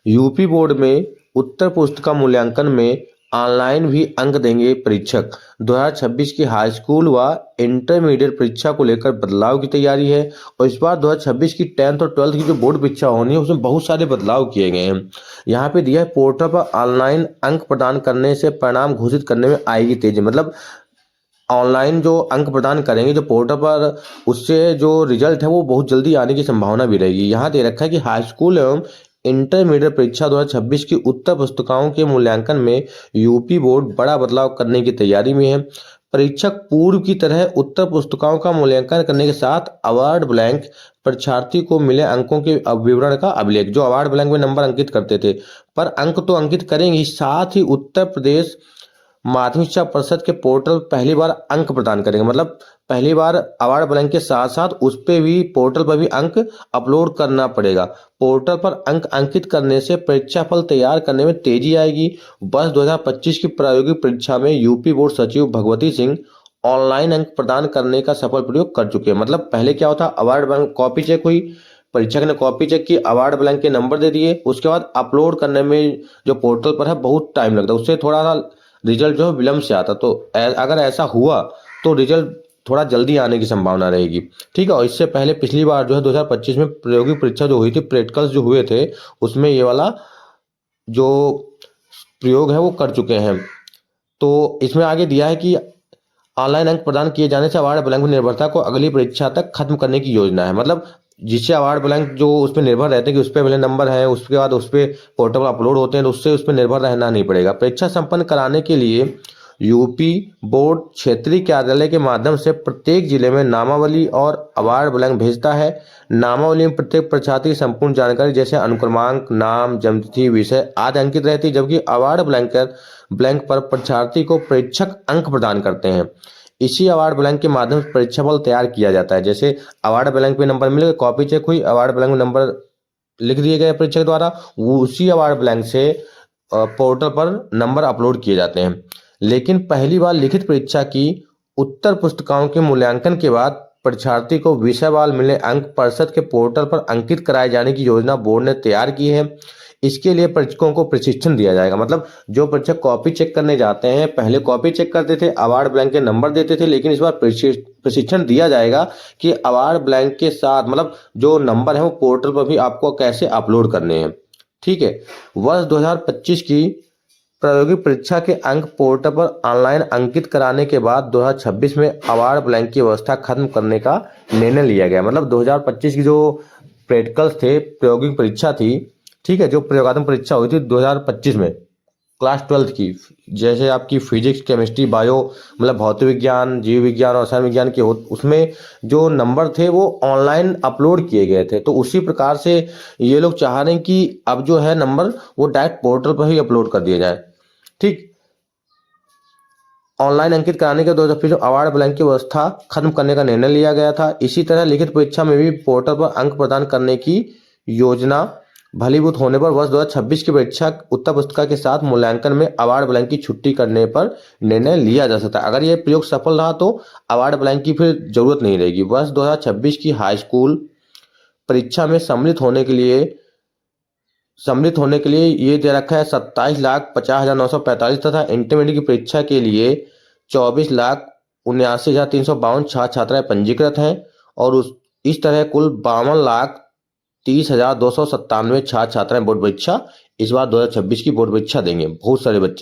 UP board में उत्तर पुस्तिका मूल्यांकन में ऑनलाइन भी अंक देंगे परीक्षक। 2026 की हाई स्कूल व इंटरमीडिएट परीक्षा को लेकर बदलाव की तैयारी है और इस बार 2026 की 10th और 12th की जो बोर्ड परीक्षा होनी है उसमें बहुत सारे बदलाव किए गए हैं। यहाँ पे दिया है पोर्टल पर ऑनलाइन अंक प्रदान करने से परिणाम घोषित करने में आएगी तेजी। मतलब ऑनलाइन जो अंक प्रदान करेंगे जो पोर्टल पर, उससे जो रिजल्ट है वो बहुत जल्दी आने की संभावना भी रहेगी। यहाँ दे रखा है कि हाई स्कूल एवं इंटरमीडिएट परीक्षा 2026 की उत्तर पुस्तिकाओं के मूल्यांकन में यूपी बोर्ड बड़ा बदलाव करने की तैयारी में है। परीक्षक पूर्व की तरह उत्तर पुस्तिकाओं का मूल्यांकन करने के साथ अवार्ड ब्लैंक परीक्षार्थी को मिले अंकों के विवरण का अभिलेख, जो अवार्ड ब्लैंक में नंबर अंकित करते थे, पर अंक तो अंकित करेंगे, साथ ही उत्तर प्रदेश माध्यमिक शिक्षा परिषद के पोर्टल पहली बार अंक प्रदान करेंगे। मतलब पहली बार अवार्ड ब्लैंक के साथ साथ उस पे भी, पोर्टल पर भी अंक अपलोड करना पड़ेगा। पोर्टल पर अंक अंकित करने से परीक्षा फल तैयार करने में तेजी आएगी। वर्ष 2025 की प्रायोगिक परीक्षा में यूपी बोर्ड सचिव भगवती सिंह ऑनलाइन अंक प्रदान करने का सफल प्रयोग कर चुके हैं। मतलब पहले क्या होता, अवार्ड ब्लैंक कॉपी चेक हुई, परीक्षक ने कॉपी चेक की, अवार्ड ब्लैंक के नंबर दे दिए, उसके बाद अपलोड करने में जो पोर्टल पर है बहुत टाइम लगता है, उससे थोड़ा सा रिजल्ट जो है विलम्ब से आता। तो अगर ऐसा हुआ तो रिजल्ट थोड़ा जल्दी आने की संभावना रहेगी। ठीक है। और इससे पहले पिछली बार जो है 2025 में प्रायोगिक परीक्षा जो हुई थी, प्रैक्टिकल्स जो हुए थे, उसमें ये वाला जो प्रयोग है वो कर चुके हैं। तो इसमें आगे दिया है कि ऑनलाइन अंक प्रदान किए जाने से अवार्ड ब्लैंक निर्भरता को अगली परीक्षा तक खत्म करने की योजना है। मतलब जिससे अवार्ड ब्लैंक जो उस पर निर्भर रहते हैं कि उस पर पहले नंबर है, उसके बाद उस पर पोर्टल अपलोड होते हैं, तो उससे उस पर निर्भर रहना नहीं पड़ेगा। परीक्षा संपन्न कराने के लिए यूपी बोर्ड क्षेत्रीय कार्यालय के माध्यम से प्रत्येक जिले में नामावली और अवार्ड ब्लैंक भेजता है। नामावली में प्रत्येक परीक्षार्थी की संपूर्ण जानकारी जैसे अनुक्रमांक, नाम, जन्मतिथि, विषय आदि अंकित रहती है, जबकि अवार्ड ब्लैंक पर परीक्षार्थी को परीक्षक अंक प्रदान करते हैं। इसी अवार्ड ब्लैंक के माध्यम से परीक्षा फल तैयार किया जाता है। जैसे अवार्ड ब्लैंक में नंबर मिले, कॉपी चेक हुई, अवार्ड ब्लैंक में नंबर लिख दिए गए परीक्षक द्वारा, वो उसी अवार्ड ब्लैंक से पोर्टल पर नंबर अपलोड किए जाते हैं। लेकिन पहली बार लिखित परीक्षा की उत्तर पुस्तिकाओं के मूल्यांकन के बाद परीक्षार्थी को विषयवार मिले अंक परिषद के पोर्टल पर अंकित कराए जाने की योजना बोर्ड ने तैयार की है। इसके लिए परीक्षकों को प्रशिक्षण दिया जाएगा। मतलब जो परीक्षक कॉपी चेक करने जाते हैं, पहले कॉपी चेक करते थे, अवार्ड ब्लैंक के नंबर देते थे, लेकिन इस बार प्रशिक्षण दिया जाएगा कि अवार्ड ब्लैंक के साथ मतलब जो नंबर है वो पोर्टल पर भी आपको कैसे अपलोड करने हैं। ठीक है। वर्ष 2025 की प्रायोगिक परीक्षा के अंक पोर्टल पर ऑनलाइन अंकित कराने के बाद 2026 में अवार्ड ब्लैंक की व्यवस्था खत्म करने का निर्णय लिया गया। मतलब 2025 की जो प्रैक्टिकल्स थे, प्रायोगिक परीक्षा थी, ठीक है, जो प्रयोगात्मक परीक्षा हुई थी 2025 में क्लास 12th की, जैसे आपकी फिजिक्स, केमिस्ट्री, बायो, मतलब भौतिक विज्ञान, जीव विज्ञान और रसायन विज्ञान के उसमें जो नंबर थे वो ऑनलाइन अपलोड किए गए थे। तो उसी प्रकार से ये लोग चाह रहे हैं कि अब जो है नंबर वो डायरेक्ट पोर्टल पर ही अपलोड कर दिए जाए। ठीक। ऑनलाइन अंकित कराने के 2025 अवार्ड ब्लैंक की व्यवस्था खत्म करने का निर्णय लिया गया था। इसी तरह लिखित परीक्षा में भी पोर्टल पर अंक प्रदान करने की योजना भलीभूत होने पर वर्ष 2026 की परीक्षा उत्तर पुस्तिका के साथ मूल्यांकन में अवार्ड ब्लैंक की छुट्टी करने पर निर्णय लिया जा सकता है। अगर यह प्रयोग सफल रहा तो अवार्ड ब्लैंक की फिर जरूरत नहीं रहेगी। वर्ष 2026 की हाई स्कूल परीक्षा में सम्मिलित होने के लिए ये दे रखा है 27,50,945 तथा इंटरमीडिएट की परीक्षा के लिए 24,79,352 छात्र छात्राएं पंजीकृत हैं और इस तरह कुल 52,30,297 छात्र छात्राएं बोर्ड परीक्षा इस बार 2026 की बोर्ड परीक्षा देंगे। बहुत सारे बच्चे